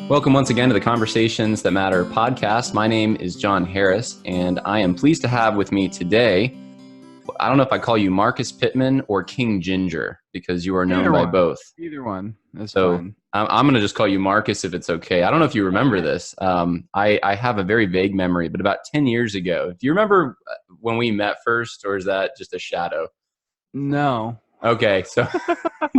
Welcome once again to the Conversations That Matter podcast. My name is John Harris, and I am pleased to have with me today, I don't know if I call you Marcus Pittman or King Ginger, because you are known by both. Either one is So fine. I'm going to just call you Marcus if it's okay. I don't know if you remember this. I have a very vague memory, but about 10 years ago, do you remember when we met first, or is that just a shadow? No. Okay, so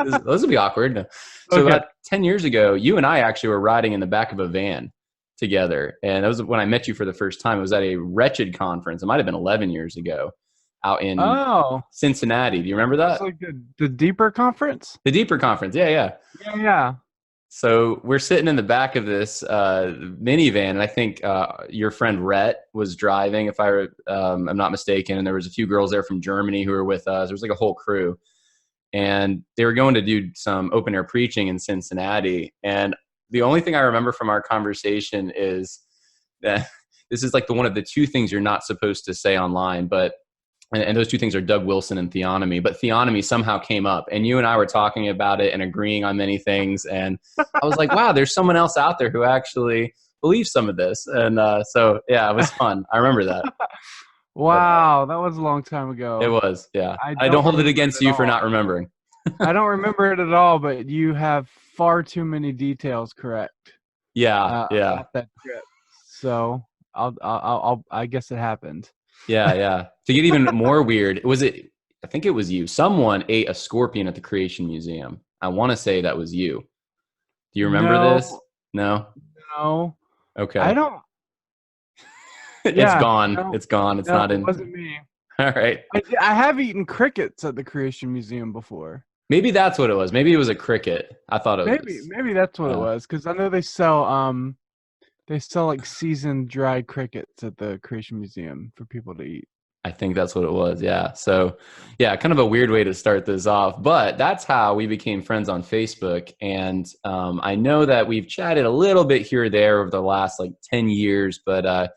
this will be awkward. So Okay. about 10 years ago, you and I actually were riding in the back of a van together. And that was when I met you for the first time. It was at a Wretched conference. It might have been 11 years ago out in Oh, Cincinnati. Do you remember it's that? like the deeper conference? The Deeper conference. Yeah, yeah. Yeah. So we're sitting in the back of this minivan, and I think your friend Rhett was driving, if I'm not mistaken. And there was a few girls there from Germany who were with us. There was like a whole crew. And they were going to do some open air preaching in Cincinnati. And the only thing I remember from our conversation is that this is like one of the two things you're not supposed to say online, but and those two things are Doug Wilson and theonomy. But theonomy somehow came up, and you and I were talking about it and agreeing on many things. And I was like, wow, there's someone else out there who actually believes some of this. And so, yeah, it was fun. I remember that. Wow, that was a long time It ago. was, yeah. I I don't hold it remember against at you for all. not remembering. I don't remember it at all, but you have far too many details correct Yeah, yeah. about that trip. So I guess it happened. Yeah, yeah. To get even more weird, I think it was you. Someone ate a scorpion at the Creation Museum. I want to say that was you. Do you remember this? No, No? no, I Okay. don't. It's Yeah, gone. no, It's gone. It's no, not it in. wasn't me. All right. I have eaten crickets at the Creation Museum before. Maybe that's what it was. Maybe it was a cricket. I thought it Maybe was. maybe that's what it Yeah. was, because I know they sell like seasoned dried crickets at the Creation Museum for people to eat. I think that's what it was. Yeah. So, yeah, kind of a weird way to start this off, but that's how we became friends on Facebook. And I know that we've chatted a little bit here or there over the last like 10 years, but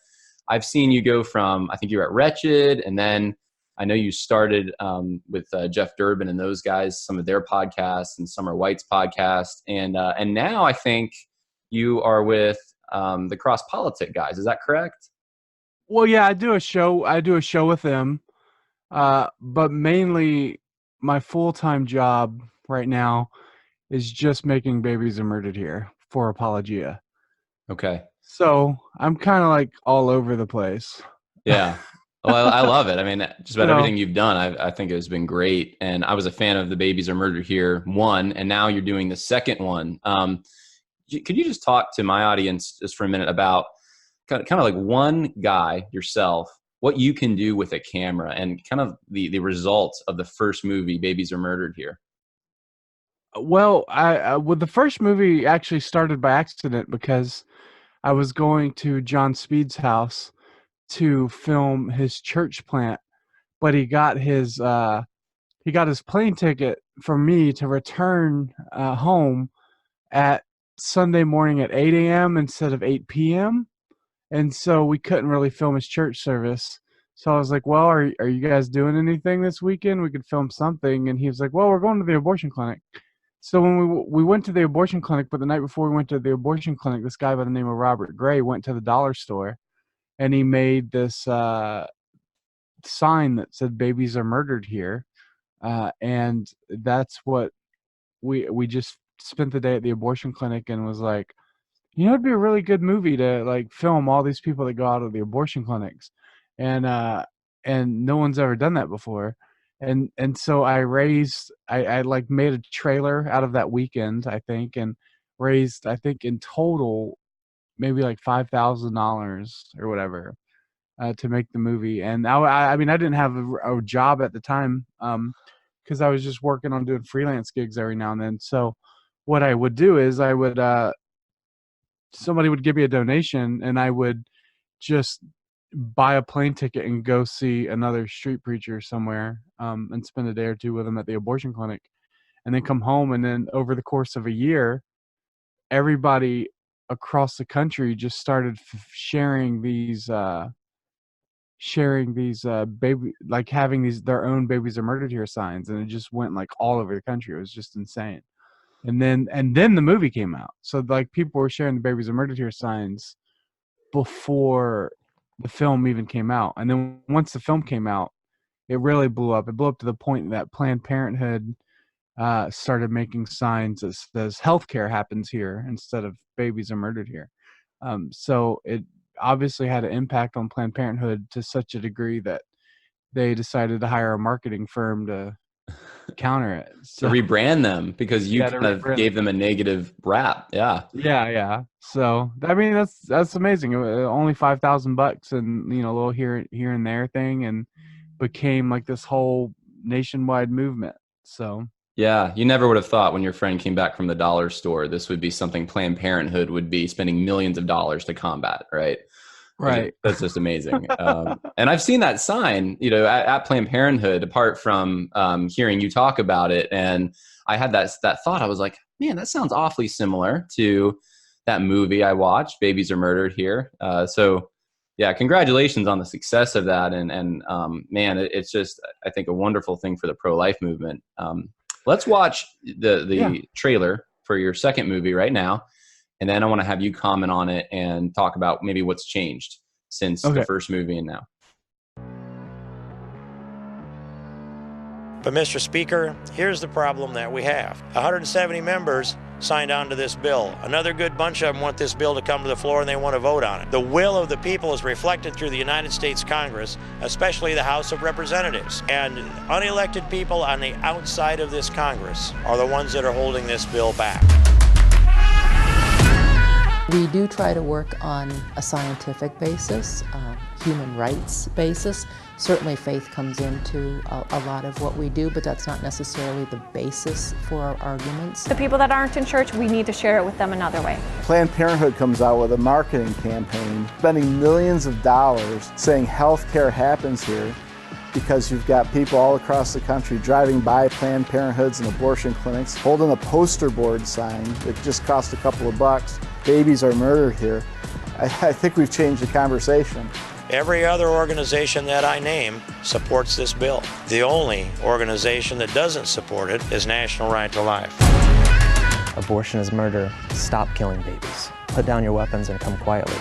I've seen you go from, I think you were at Wretched, and then I know you started with Jeff Durbin and those guys, some of their podcasts and Summer White's podcast. And now I think you are with the Cross Politic guys. Is that correct? Well, yeah, I do a show. I do a show with them, but mainly my full-time job right now is just making Babies Are Murdered Here for Apologia. Okay. So I'm kind of like all over the place. Yeah. Well, I love it. I mean, just about So everything you've done, I think it has been great. And I was a fan of The Babies Are Murdered Here 1, and now you're doing the second one. Could you just talk to my audience just for a minute about kind of like one guy, yourself, what you can do with a camera and kind of the results of the first movie, Babies Are Murdered Here? well, well, the first movie actually started by accident because I was going to John Speed's house to film his church plant, but he got his plane ticket from me to return home at Sunday morning at 8 a.m. instead of 8 p.m. And so we couldn't really film his church service. So I was like, well, are you guys doing anything this weekend? We could film something. And he was like, well, we're going to the abortion clinic. So when we went to the abortion clinic, but the night before we went to the abortion clinic, this guy by the name of Robert Gray went to the dollar store, and he made this sign that said "Babies Are Murdered Here," and that's what we just spent the day at the abortion clinic and was like, it'd be a really good movie to like film all these people that go out of the abortion clinics, and no one's ever done that before. And so I like made a trailer out of that weekend, I think, and raised, I think, in total maybe like $5,000 or whatever, to make the movie. And I mean, I didn't have a job at the time, because I was just working on doing freelance gigs every now and then. So what I would do is somebody would give me a donation, and I would just buy a plane ticket and go see another street preacher somewhere, and spend a day or two with him at the abortion clinic, and then come home. And then over the course of a year, everybody across the country just started sharing these baby, like having these their own Babies Are Murdered Here signs, and it just went like all over the country. It was just insane. and then the movie came out. So like people were sharing the babies are murdered here signs before the film even came out. And then once the film came out, it really blew up. It blew up to the point that Planned Parenthood started making signs that says healthcare happens here instead of babies are murdered here. So it obviously had an impact on Planned Parenthood to such a degree that they decided to hire a marketing firm to counter it. To So rebrand them because you yeah, to kind of rebrand gave them. them a negative rap. Yeah. Yeah. So I mean, that's amazing. Only $5,000, and a little here and there thing, and became like this whole nationwide movement. So Yeah, you never would have thought when your friend came back from the dollar store, this would be something Planned Parenthood would be spending millions of dollars to combat, right? right. That's just amazing. And I've seen that sign, at Planned Parenthood, apart from hearing you talk about it. And I had that thought. I was like, man, that sounds awfully similar to that movie I watched, Babies Are Murdered Here. So, yeah, congratulations on the success of that. And man, it's just, I think, a wonderful thing for the pro-life movement. Let's watch the Yeah. trailer for your second movie right now. And then I want to have you comment on it and talk about maybe what's changed since the Okay. first movie and now. But Mr. Speaker, here's the problem that we have. 170 members signed on to this bill. Another good bunch of them want this bill to come to the floor and they want to vote on it. The will of the people is reflected through the United States Congress, especially the House of Representatives. And unelected people on the outside of this Congress are the ones that are holding this bill back. We do try to work on a scientific basis, human rights basis. Certainly faith comes into a lot of what we do, but that's not necessarily the basis for our arguments. The people that aren't in church, we need to share it with them another way. Planned Parenthood comes out with a marketing campaign, spending millions of dollars saying health care happens here, because you've got people all across the country driving by Planned Parenthoods and abortion clinics, holding a poster board sign that just cost a couple of bucks. Babies are murdered here. I think we've changed the conversation. Every other organization that I name supports this bill. The only organization that doesn't support it is National Right to Life. Abortion is murder. Stop killing babies. Put down your weapons and come quietly.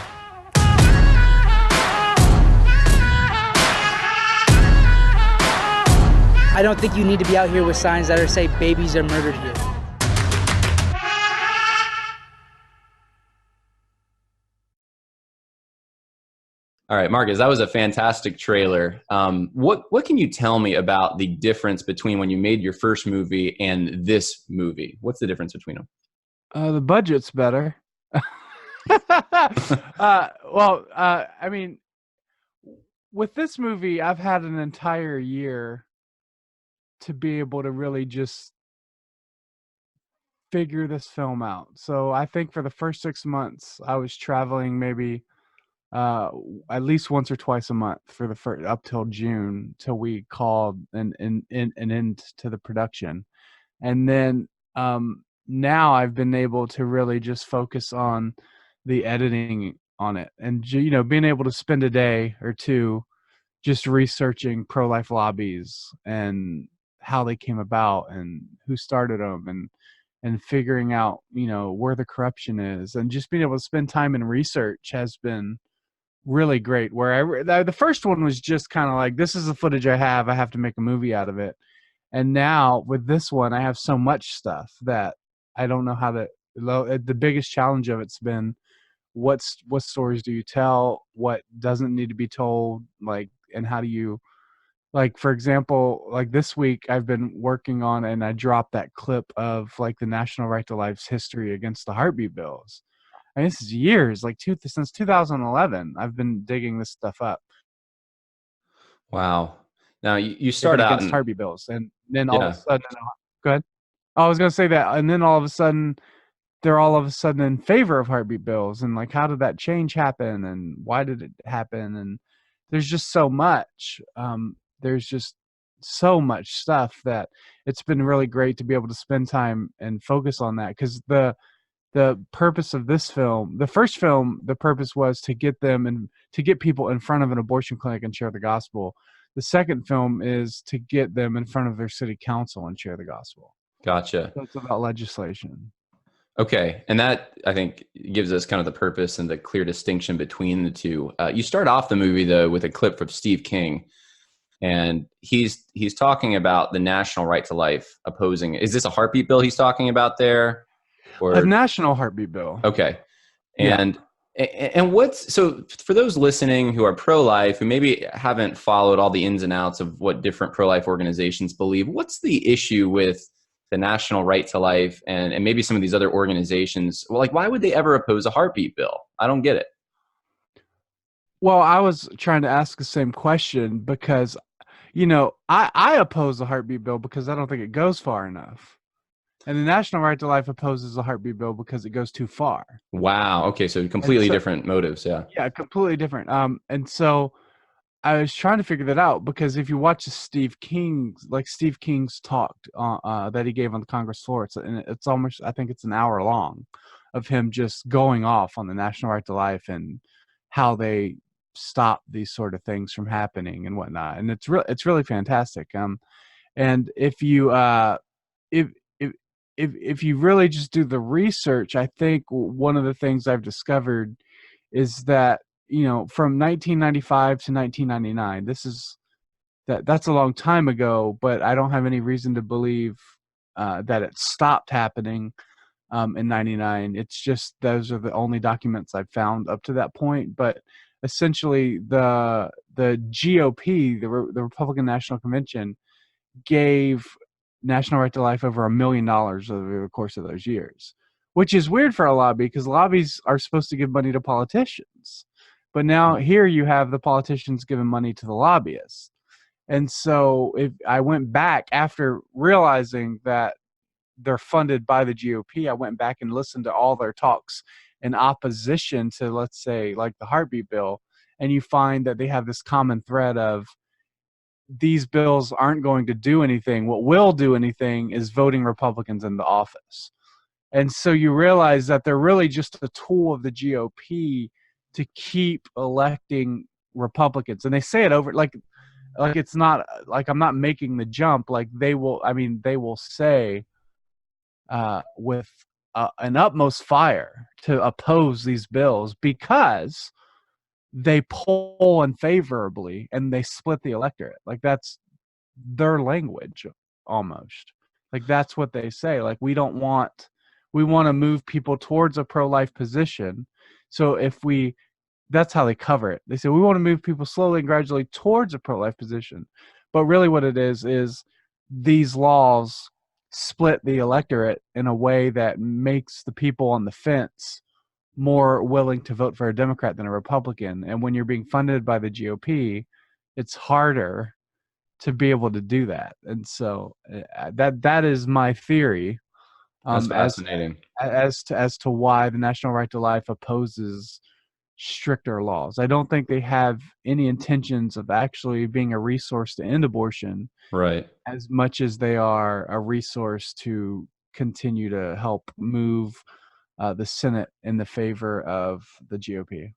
I don't think you need to be out here with signs that say babies are murdered here. All right, Marcus, that was a fantastic trailer. What can you tell me about the difference between when you made your first movie and this movie? What's the difference between them? The budget's better. I mean, with this movie, I've had an entire year to be able to really just figure this film out. So I think for the first 6 months, I was traveling maybe at least once or twice a month for the first, up till June, till we called an end to the production. And then now I've been able to really just focus on the editing on it, and being able to spend a day or two just researching pro-life lobbies and how they came about and who started them, and figuring out where the corruption is, and just being able to spend time in research has been really great. Where the first one was just kind of like, this is the footage I have to make a movie out of it. And now with this one, I have so much stuff that I don't know how to. The biggest challenge of it's been what stories do you tell, what doesn't need to be told, and how do you, for example, this week I've been working on, and I dropped that clip of the National Right to Life's history against the heartbeat bills. And this is years, since 2011, I've been digging this stuff up. Wow. Now you start out against heartbeat bills, and then all Yeah. of a sudden, go ahead. I was going to say that, and then all of a sudden, they're all of a sudden in favor of heartbeat bills, and how did that change happen, and why did it happen? And there's just so much. There's just so much stuff that it's been really great to be able to spend time and focus on that, because the purpose of this film, the first film, the purpose was to get them and to get people in front of an abortion clinic and share the gospel. The second film is to get them in front of their city council and share the gospel. Gotcha. So it's about legislation. Okay, and that I think gives us kind of the purpose and the clear distinction between the two. You start off the movie though with a clip from Steve King, and he's talking about the national right to life opposing. Is this a heartbeat bill he's talking about there, A or national heartbeat bill. okay? Yeah. And what's so for those listening who are pro-life who maybe haven't followed all the ins and outs of what different pro-life organizations believe, what's the issue with the national right to life and maybe some of these other organizations? Well, like why would they ever oppose a heartbeat bill? I don't get it. Well, I was trying to ask the same question because, I oppose the heartbeat bill because I don't think it goes far enough. And the National Right to Life opposes the heartbeat bill because it goes too far. Wow. Okay, so And completely so, different motives. Yeah. yeah, completely different. And so I was trying to figure that out because if you watch Steve King's talk that he gave on the Congress floor, it's almost, I think it's an hour long, of him just going off on the National Right to Life and how they stop these sort of things from happening and whatnot. And it's really fantastic. And if if if you really just do the research, I think one of the things I've discovered is that from 1995 to 1999, that's a long time ago, but I don't have any reason to believe that it stopped happening in 99. It's just those are the only documents I've found up to that point. But essentially, the GOP, the Republican National Convention, gave National Right to Life over $1 million over the course of those years, which is weird for a lobby because lobbies are supposed to give money to politicians. But now here you have the politicians giving money to the lobbyists. And so if I went back after realizing that they're funded by the GOP, I went back and listened to all their talks in opposition to, let's say, like the heartbeat bill. And you find that they have this common thread of these bills aren't going to do anything. What will do anything is voting Republicans into office. And so you realize that they're really just a tool of the GOP to keep electing Republicans. And they say it over like it's not like I'm not making the jump. Like they will say with an utmost fire to oppose these bills because they poll unfavorably and they split the electorate. Like that's their language almost. Like that's what they say. Like we want to move people towards a pro-life position. So that's how they cover it. They say we want to move people slowly and gradually towards a pro-life position. But really what it is these laws split the electorate in a way that makes the people on the fence more willing to vote for a Democrat than a Republican. And when you're being funded by the GOP, it's harder to be able to do that. And so that is my theory. That's fascinating. As to why the National Right to Life opposes stricter laws. I don't think they have any intentions of actually being a resource to end abortion, right? As much as they are a resource to continue to help move the Senate in the favor of the GOP.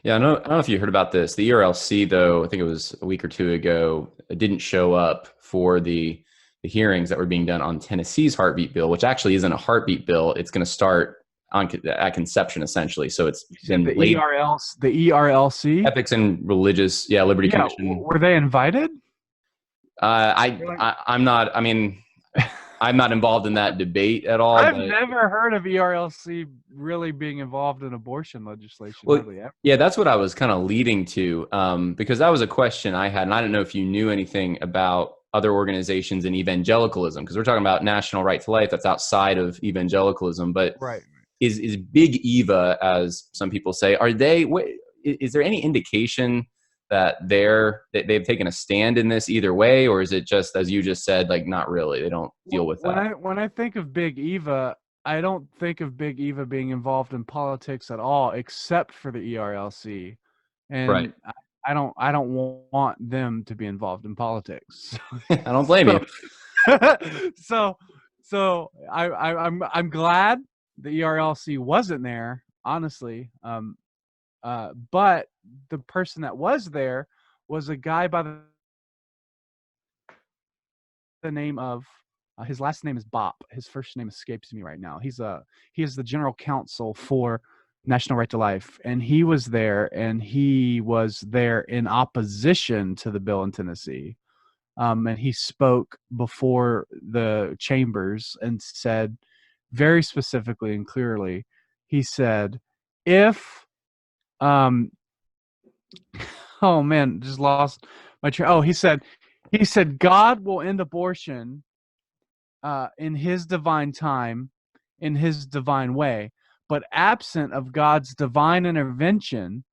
Yeah, I don't know if you heard about this. The ERLC, though, I think it was a week or two ago, didn't show up for the hearings that were being done on Tennessee's heartbeat bill, which actually isn't a heartbeat bill. It's going to start at conception, essentially. So it's been the ERLC, Ethics and Religious, Liberty Commission. Were they invited? I'm not. I mean, I'm not involved in that debate at all. I've never heard of ERLC really being involved in abortion legislation. Well, really, ever. Yeah, that's what I was kind of leading to, because that was a question I had, and I don't know if you knew anything about other organizations in evangelicalism, because we're talking about National Right to Life. That's outside of evangelicalism, but right. Is Big Eva, as some people say, is there any indication that they've taken a stand in this either way, or is it just, as you just said, like not really? They don't deal with that. When I think of Big Eva, I don't think of Big Eva being involved in politics at all, except for the ERLC, and right. I don't want them to be involved in politics. I don't blame you. So I'm glad the ERLC wasn't there, honestly. But the person that was there was a guy by the name of His last name is Bopp. His first name escapes me right now. He is the general counsel for National Right to Life, and he was there in opposition to the bill in Tennessee. And he spoke before the chambers and said very specifically and clearly, he said, if, oh man, just lost my train. Oh, he said, God will end abortion in his divine time, in his divine way, but absent of God's divine intervention,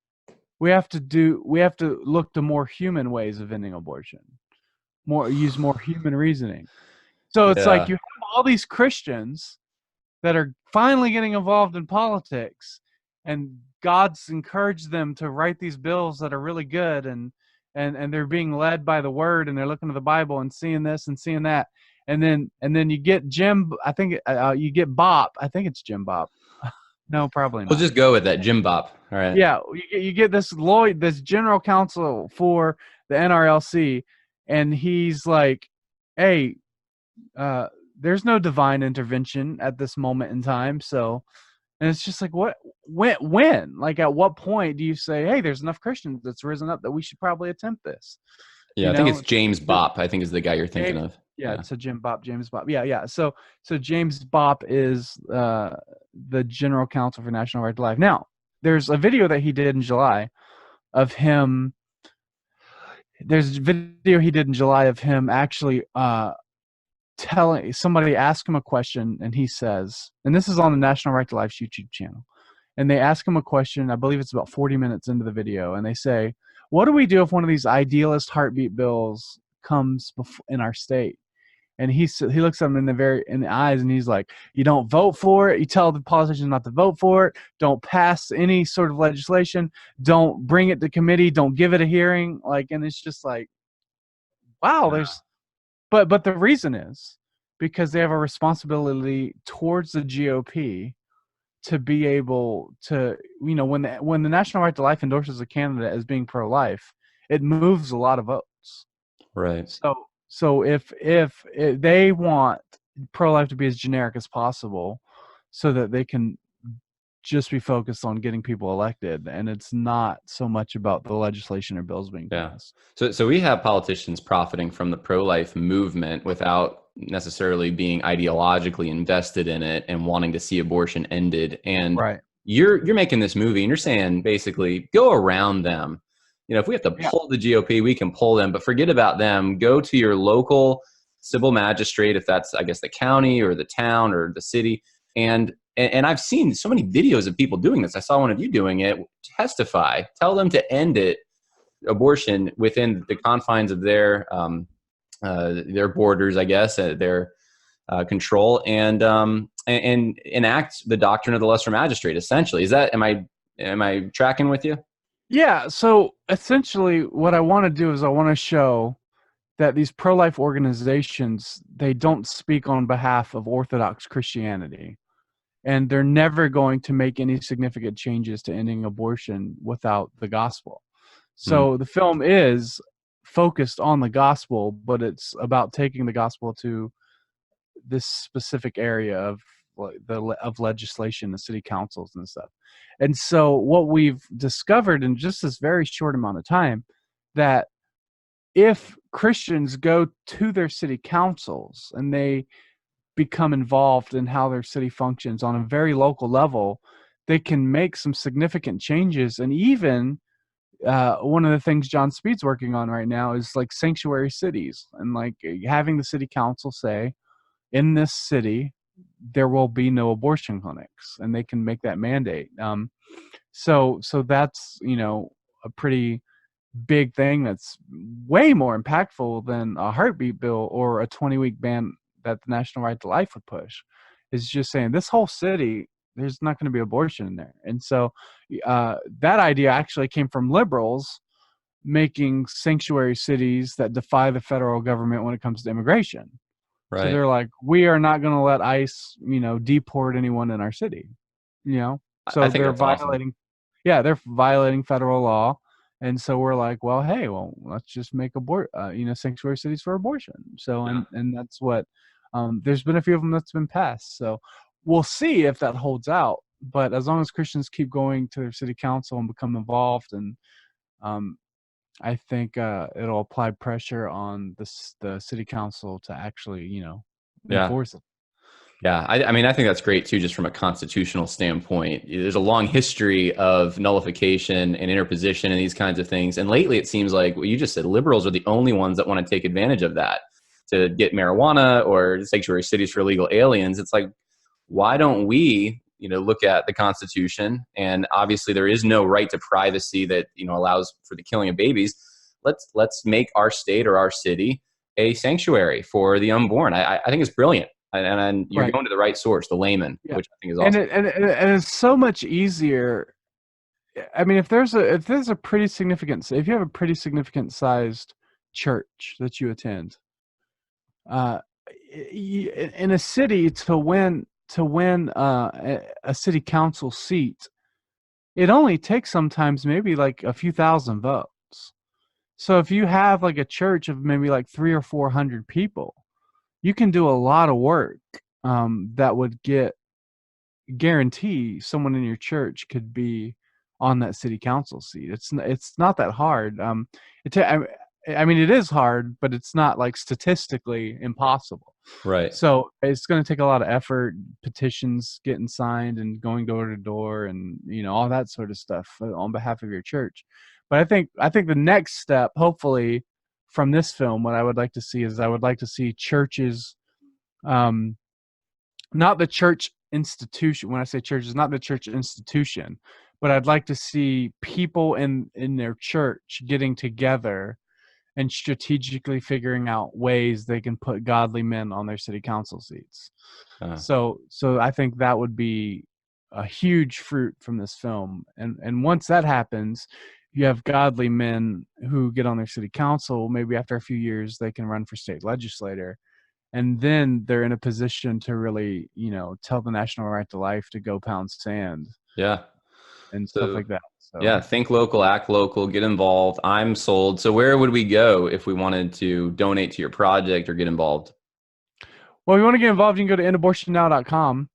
we have to look to more human ways of ending abortion. Use more human reasoning. So it's like Yeah. you have all these Christians that are finally getting involved in politics, and God's encouraged them to write these bills that are really good, and they're being led by the Word, and they're looking to the Bible and seeing this and seeing that, and then you get Jim. I think you get Bopp. I think it's Jim Bopp. No, probably not. We'll just go with that, Jim Bop. All right. Yeah, you get this this general counsel for the NRLC, and he's like, "Hey, there's no divine intervention at this moment in time." So, and it's just like, what, when, like, at what point do you say, "Hey, there's enough Christians that's risen up that we should probably attempt this"? Yeah, I think it's James Bopp. I think is the guy you're thinking of. Yeah, so James Bopp. Yeah. So James Bopp is the general counsel for National Right to Life. Now, there's a video that he did in July of him. There's a video he did in July of him actually telling somebody, ask him a question, and he says, and this is on the National Right to Life's YouTube channel, and they ask him a question. I believe it's about 40 minutes into the video, and they say, "What do we do if one of these idealist heartbeat bills comes in our state?" And he looks them in the eyes, and he's like, "You don't vote for it. You tell the politicians not to vote for it. Don't pass any sort of legislation. Don't bring it to committee. Don't give it a hearing." Like, and it's just like, wow. Yeah. But the reason is because they have a responsibility towards the GOP to be able to, when the National Right to Life endorses a candidate as being pro-life, it moves a lot of votes. Right. So if they want pro-life to be as generic as possible, so that they can just be focused on getting people elected, and it's not so much about the legislation or bills being passed. So we have politicians profiting from the pro-life movement without necessarily being ideologically invested in it and wanting to see abortion ended. And right. You're making this movie, and you're saying basically go around them. If we have to pull the GOP, we can pull them, but forget about them. Go to your local civil magistrate, if that's, I guess, the county or the town or the city. And I've seen so many videos of people doing this. I saw one of you doing it. Testify. Tell them to end abortion within the confines of their borders, I guess, their control, and enact the doctrine of the lesser magistrate. Essentially, am I tracking with you? Yeah, so essentially what I want to do is I want to show that these pro-life organizations, they don't speak on behalf of Orthodox Christianity, and they're never going to make any significant changes to ending abortion without the gospel. So the film is focused on the gospel, but it's about taking the gospel to this specific area of legislation, the city councils and stuff. And so what we've discovered in just this very short amount of time, that if Christians go to their city councils and they become involved in how their city functions on a very local level, they can make some significant changes. And even one of the things John Speed's working on right now is like sanctuary cities, and like having the city council say, in this city, there will be no abortion clinics, and they can make that mandate. So that's, a pretty big thing that's way more impactful than a heartbeat bill or a 20-week ban that the National Right to Life would push. Is just saying this whole city, there's not going to be abortion in there. And so that idea actually came from liberals making sanctuary cities that defy the federal government when it comes to immigration. Right. So they're like, we are not going to let ICE, deport anyone in our city, So they're violating, awesome. Yeah, they're violating federal law. And so we're like, well, hey, let's just make sanctuary cities for abortion. So, and that's what There's been a few of them that's been passed. So we'll see if that holds out. But as long as Christians keep going to their city council and become involved, and I think it'll apply pressure on the city council to actually, Yeah. enforce it. Yeah, I mean, I think that's great too, just from a constitutional standpoint. There's a long history of nullification and interposition and these kinds of things. And lately, it seems like what you just said, liberals are the only ones that want to take advantage of that to get marijuana or sanctuary cities for illegal aliens. It's like, why don't we, look at the Constitution? And obviously, there is no right to privacy that allows for the killing of babies. Let's make our state or our city a sanctuary for the unborn. I think it's brilliant. And you're Right. going to the right source, the layman, Yeah. which I think is awesome. And it's so much easier. I mean, if you have a pretty significant sized church that you attend, in a city, to win a city council seat, it only takes sometimes maybe like a few thousand votes. So if you have like a church of maybe like 300 or 400 people, you can do a lot of work that would guarantee someone in your church could be on that city council seat. It's not that hard. I mean, it is hard, but it's not like statistically impossible. Right. So it's going to take a lot of effort, petitions getting signed and going door to door, and all that sort of stuff on behalf of your church. But I think the next step, hopefully, from this film, what I would like to see is churches, not the church institution. When I say churches, not the church institution, but I'd like to see people in their church getting together and strategically figuring out ways they can put godly men on their city council seats. So I think that would be a huge fruit from this film. And once that happens, you have godly men who get on their city council. Maybe after a few years, they can run for state legislator. And then they're in a position to really, tell the National Right to Life to go pound sand. Yeah. And stuff like that. So. Yeah, think local, act local, get involved. I'm sold. So where would we go if we wanted to donate to your project or get involved? Well, if you want to get involved, you can go to endabortionnow.com.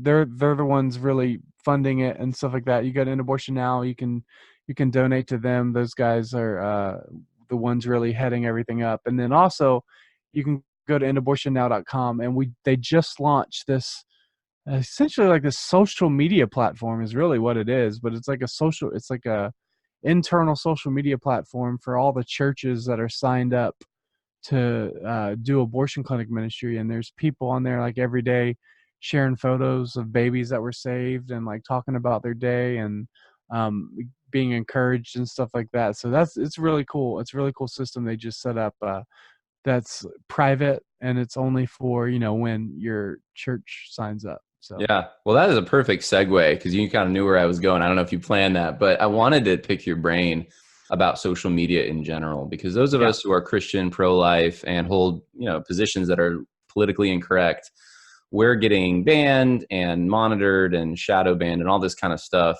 They're the ones really funding it and stuff like that. You go to End Abortion Now, you can donate to them. Those guys are the ones really heading everything up. And then also you can go to endabortionnow.com, and they just launched this essentially like this social media platform is really what it is, but it's like a internal social media platform for all the churches that are signed up to do abortion clinic ministry. And there's people on there like every day sharing photos of babies that were saved and like talking about their day and being encouraged and stuff like that. So it's really cool. It's a really cool system they just set up that's private, and it's only for when your church signs up. So yeah, well, that is a perfect segue because you kind of knew where I was going. I don't know if you planned that, but I wanted to pick your brain about social media in general, because those of us who are Christian, pro-life, and hold positions that are politically incorrect, we're getting banned and monitored and shadow banned and all this kind of stuff.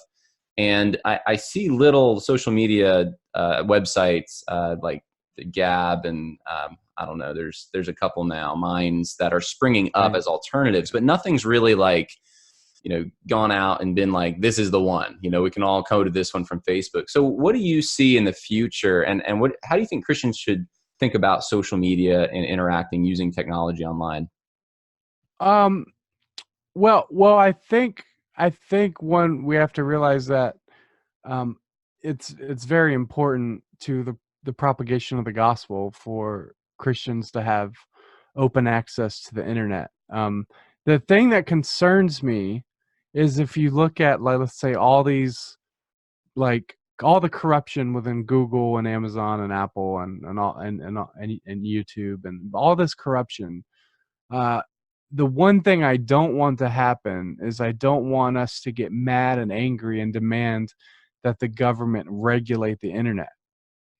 And I see little social media websites like the Gab and I don't know, there's a couple now, Minds, that are springing up as alternatives, but nothing's really like, gone out and been like, this is the one, we can all go to this one from Facebook. So what do you see in the future, and how do you think Christians should think about social media and interacting using technology online? Well, I think one, we have to realize that it's very important to the propagation of the gospel for Christians to have open access to the internet. The thing that concerns me is if you look at, like, let's say all these, like all the corruption within Google and Amazon and Apple and YouTube and all this corruption. The one thing I don't want to happen is I don't want us to get mad and angry and demand that the government regulate the internet.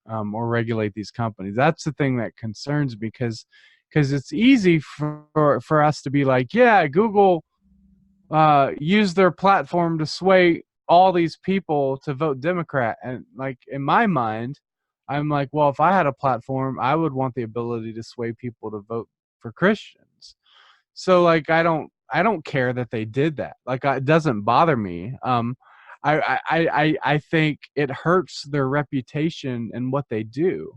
Or regulate these companies. That's the thing that concerns me, because it's easy for us to be like, yeah, Google used their platform to sway all these people to vote Democrat. And like in my mind, I'm like, well, if I had a platform, I would want the ability to sway people to vote for Christians. So like I don't care that they did that. Like it doesn't bother me. I think it hurts their reputation and what they do.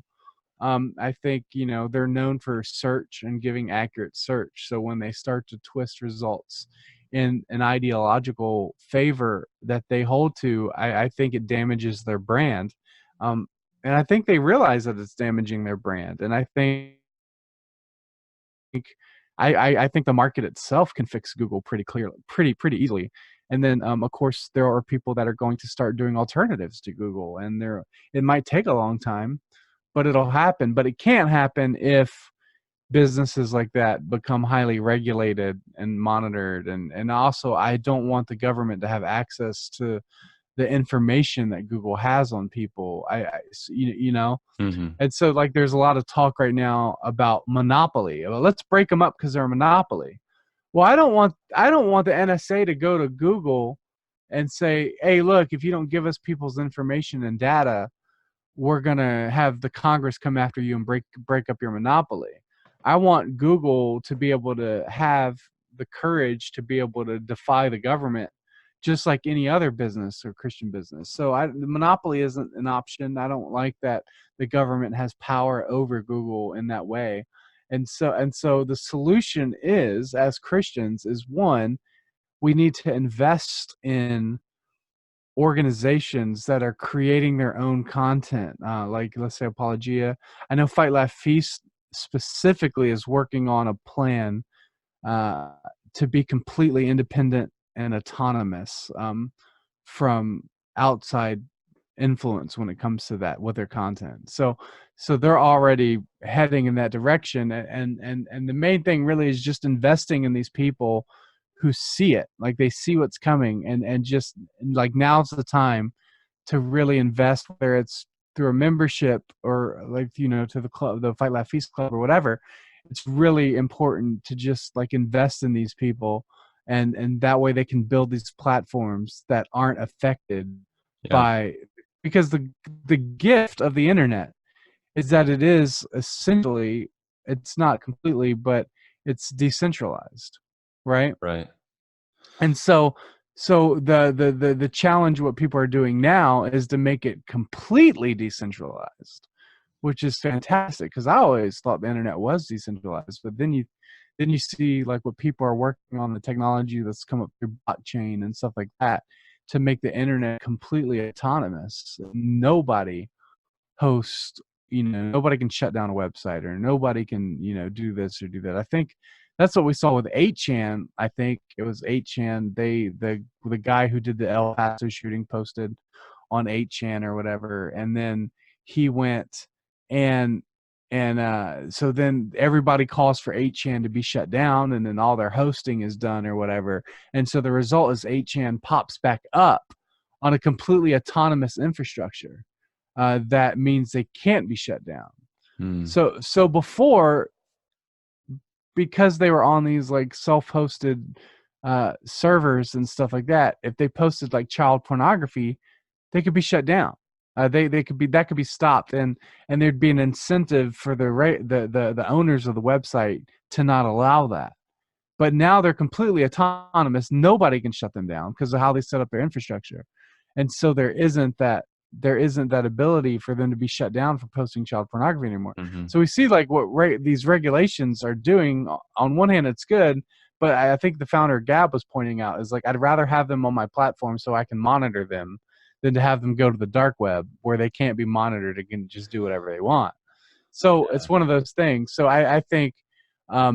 I think, they're known for search and giving accurate search. So when they start to twist results in an ideological favor that they hold to, I think it damages their brand. And I think they realize that it's damaging their brand. And I think I think the market itself can fix Google pretty clearly, pretty easily. And then, of course, there are people that are going to start doing alternatives to Google, and it might take a long time, but it'll happen. But it can't happen if businesses like that become highly regulated and monitored. And also, I don't want the government to have access to the information that Google has on people. Mm-hmm. And so like there's a lot of talk right now about monopoly. Well, let's break them up because they're a monopoly. Well, I don't want the NSA to go to Google and say, hey, look, if you don't give us people's information and data, we're gonna have the Congress come after you and break up your monopoly. I want Google to be able to have the courage to be able to defy the government, just like any other business or Christian business. So the monopoly isn't an option. I don't like that the government has power over Google in that way. And so the solution is, as Christians, is one, we need to invest in organizations that are creating their own content, like let's say Apologia. I know Fight Laugh Feast specifically is working on a plan to be completely independent and autonomous from outside influence when it comes to that with their content. So they're already heading in that direction, and the main thing really is just investing in these people who see it, like they see what's coming, and just like now's the time to really invest, whether it's through a membership or like to the club, the Fight Laugh Feast Club or whatever. It's really important to just like invest in these people, and that way they can build these platforms that aren't affected by, because the gift of the internet is that it is essentially, it's not completely, but it's decentralized, right? Right. And so the challenge, what people are doing now, is to make it completely decentralized, which is fantastic, because I always thought the internet was decentralized. But then you see like what people are working on, the technology that's come up through blockchain and stuff like that, to make the internet completely autonomous. Nobody hosts, nobody can shut down a website, or nobody can, do this or do that. I think that's what we saw with 8chan. I think it was 8chan. The guy who did the El Paso shooting posted on 8chan or whatever, and then he went and so then everybody calls for 8chan to be shut down, and then all their hosting is done or whatever. And so the result is 8chan pops back up on a completely autonomous infrastructure. That means they can't be shut down. So before, because they were on these like self-hosted servers and stuff like that, if they posted like child pornography, they could be shut down. They could be stopped, and there'd be an incentive for the owners of the website to not allow that. But now they're completely autonomous. Nobody can shut them down because of how they set up their infrastructure, and so there isn't that ability for them to be shut down for posting child pornography anymore. Mm-hmm. So we see like what these regulations are doing. On one hand, it's good, but I think the founder Gab was pointing out is like, I'd rather have them on my platform so I can monitor them than to have them go to the dark web where they can't be monitored and can just do whatever they want. So it's one of those things. So I think I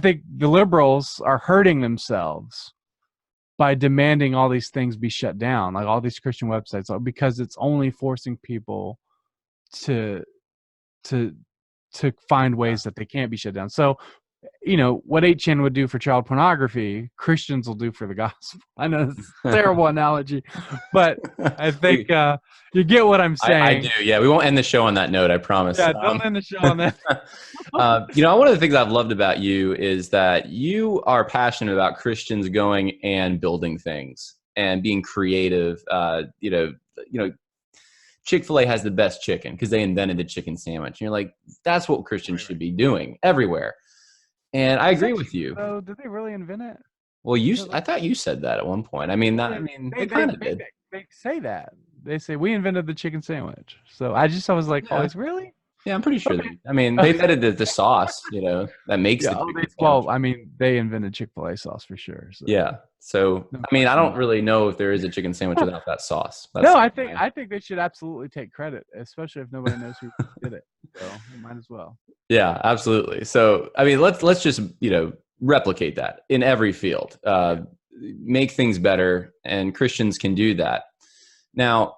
think the liberals are hurting themselves by demanding all these things be shut down, like all these Christian websites, because it's only forcing people to find ways that they can't be shut down. So, what 8chan would do for child pornography, Christians will do for the gospel. I know it's a terrible analogy, but I think you get what I'm saying. I do, yeah. We won't end the show on that note, I promise. Yeah, don't end the show on that. One of the things I've loved about you is that you are passionate about Christians going and building things and being creative, Chick-fil-A has the best chicken because they invented the chicken sandwich. And you're like, that's what Christians should be doing everywhere. And I agree with you. So did they really invent it? Well, I thought you said that at one point. I mean, they kind of did. They say that. They say we invented the chicken sandwich. So I was like, always really? Yeah, I'm pretty sure. They invented the sauce, that makes the chicken sandwich. Well, I mean, they invented Chick-fil-A sauce for sure. So. Yeah. So, I mean, I don't really know if there is a chicken sandwich without that sauce. I think they should absolutely take credit, especially if nobody knows who did it. So you might as well. Yeah, absolutely. So, I mean, let's just, replicate that in every field, make things better, and Christians can do that. Now,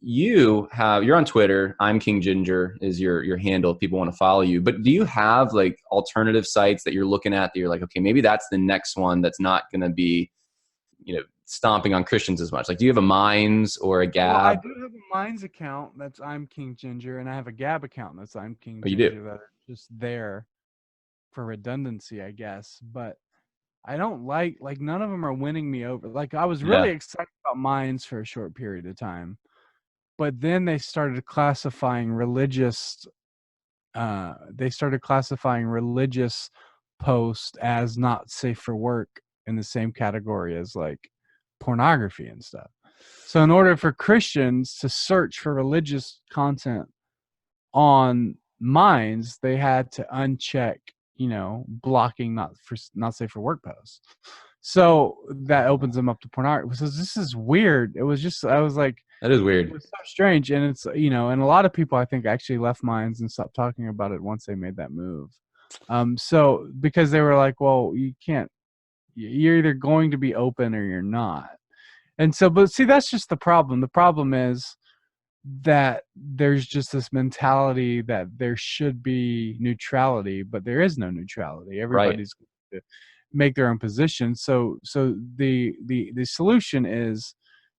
you're on Twitter. I'm King Ginger is your handle if people want to follow you. But do you have like alternative sites that you're looking at that you're like, okay, maybe that's the next one that's not going to be, stomping on Christians as much? Like, do you have a Minds or a Gab? Well, I do have a Minds account that's I'm King Ginger, and I have a Gab account that's I'm King Ginger. You do? That are just there for redundancy, I guess. But I don't like none of them are winning me over. Like, I was really excited about Minds for a short period of time, but then they started classifying religious posts as not safe for work in the same category as like pornography and stuff. So in order for Christians to search for religious content on Minds, they had to uncheck blocking not safe for work posts. So that opens them up to pornography. So this is weird. I was like, that is weird. It was so strange. And it's, and a lot of people I think actually left Minds and stopped talking about it once they made that move. So because they were like, well, you're either going to be open or you're not. And so, but see, that's just the problem. The problem is that there's just this mentality that there should be neutrality, but there is no neutrality. Everybody's going to make their own position. So the solution is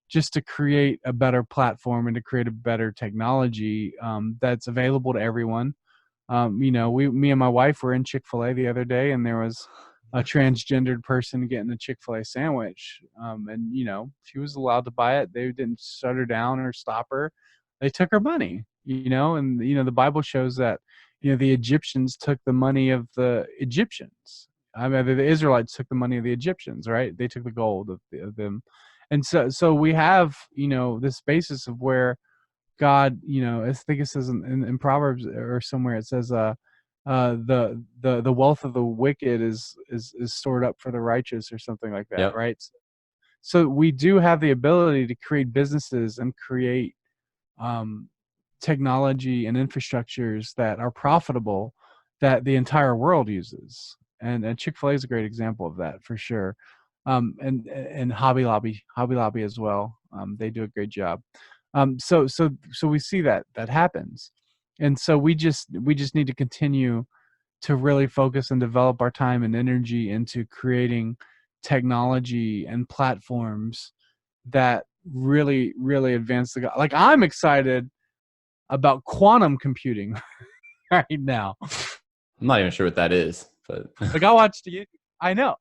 just to create a better platform and to create a better technology that's available to everyone. Me and my wife were in Chick-fil-A the other day, and there was a transgendered person getting a Chick-fil-A sandwich. And she was allowed to buy it. They didn't shut her down or stop her. They took her money, and the Bible shows that, the Egyptians took the money of the Egyptians. I mean, the Israelites took the money of the Egyptians, right? They took the gold of them. And so we have, this basis of where God, I think it says in Proverbs or somewhere, it says, the wealth of the wicked is stored up for the righteous or something like that, right? So we do have the ability to create businesses and create technology and infrastructures that are profitable that the entire world uses. And Chick-fil-A is a great example of that for sure. And Hobby Lobby as well. They do a great job. So we see that happens. And so we just need to continue to really focus and develop our time and energy into creating technology and platforms that really, really advance the God. Like, I'm excited about quantum computing right now. I'm not even sure what that is, but like, I watched YouTube. I know,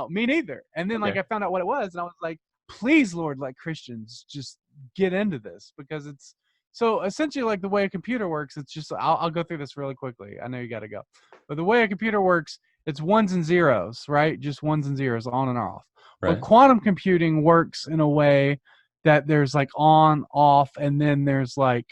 me neither. And then I found out what it was, and I was like, please, Lord, let Christians just get into this, because it's so essentially like the way a computer works. It's just, I'll go through this really quickly. I know you got to go, but the way a computer works, it's ones and zeros, right? Just ones and zeros, on and off. Right. But quantum computing works in a way that there's like on, off, and then there's like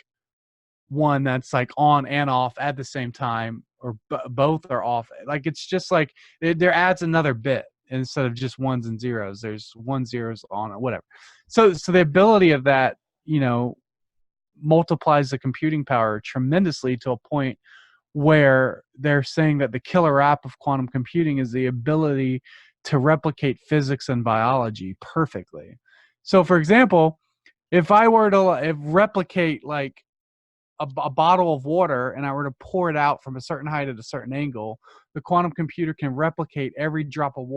one that's like on and off at the same time, or both are off. Like, it's just like there adds another bit. Instead of just ones and zeros, there's 1 zeros on or whatever. So the ability of that, multiplies the computing power tremendously, to a point where they're saying that the killer app of quantum computing is the ability to replicate physics and biology perfectly. So, for example, if I were to replicate like a bottle of water, and I were to pour it out from a certain height at a certain angle, the quantum computer can replicate every drop of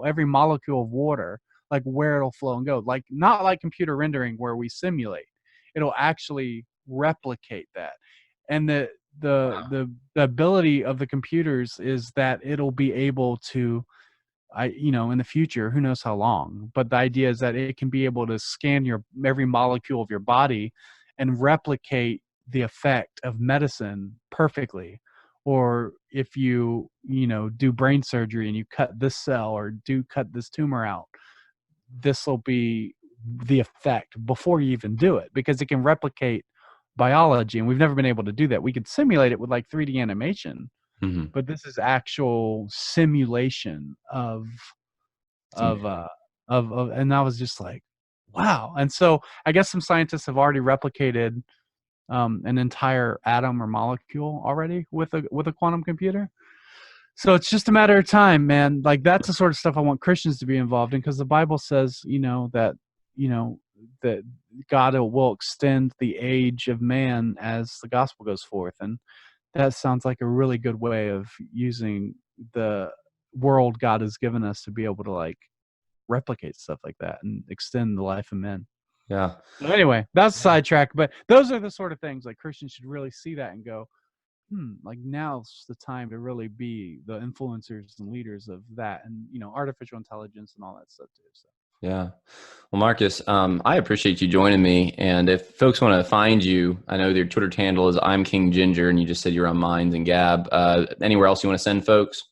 every molecule of water, like where it'll flow and go. Like, not like computer rendering where we simulate. It'll actually replicate that. And the ability of the computers is that it'll be able to, in the future, who knows how long, but the idea is that it can be able to scan every molecule of your body and replicate the effect of medicine perfectly. Or if you do brain surgery and you cut this cell or cut this tumor out, this will be the effect before you even do it, because it can replicate biology, and we've never been able to do that. We could simulate it with like 3D animation, but this is actual simulation of and I was just like, wow. And so I guess some scientists have already replicated an entire atom or molecule already with a quantum computer. So it's just a matter of time, man. Like, that's the sort of stuff I want Christians to be involved in, because the Bible says, that God will extend the age of man as the gospel goes forth. And that sounds like a really good way of using the world God has given us to be able to like replicate stuff like that and extend the life of men. Yeah. So anyway, that's a sidetrack, but those are the sort of things like Christians should really see that and go, like, now's the time to really be the influencers and leaders of that, and artificial intelligence and all that stuff too. So yeah. Well, Marcus, I appreciate you joining me. And if folks want to find you, I know your Twitter handle is I'm King Ginger, and you just said you're on Minds and Gab. Anywhere else you want to send folks?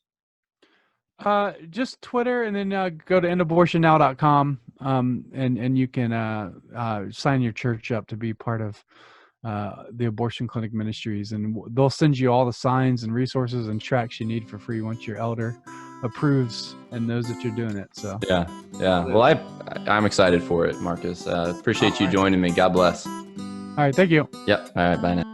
Just Twitter, and then go to endabortionnow.com, and you can sign your church up to be part of the abortion clinic ministries, and they'll send you all the signs and resources and tracks you need for free once your elder approves and knows that you're doing it. So yeah. Well, I'm excited for it, Marcus. Appreciate you joining me. God bless. All right, thank you. Yep. All right, bye now.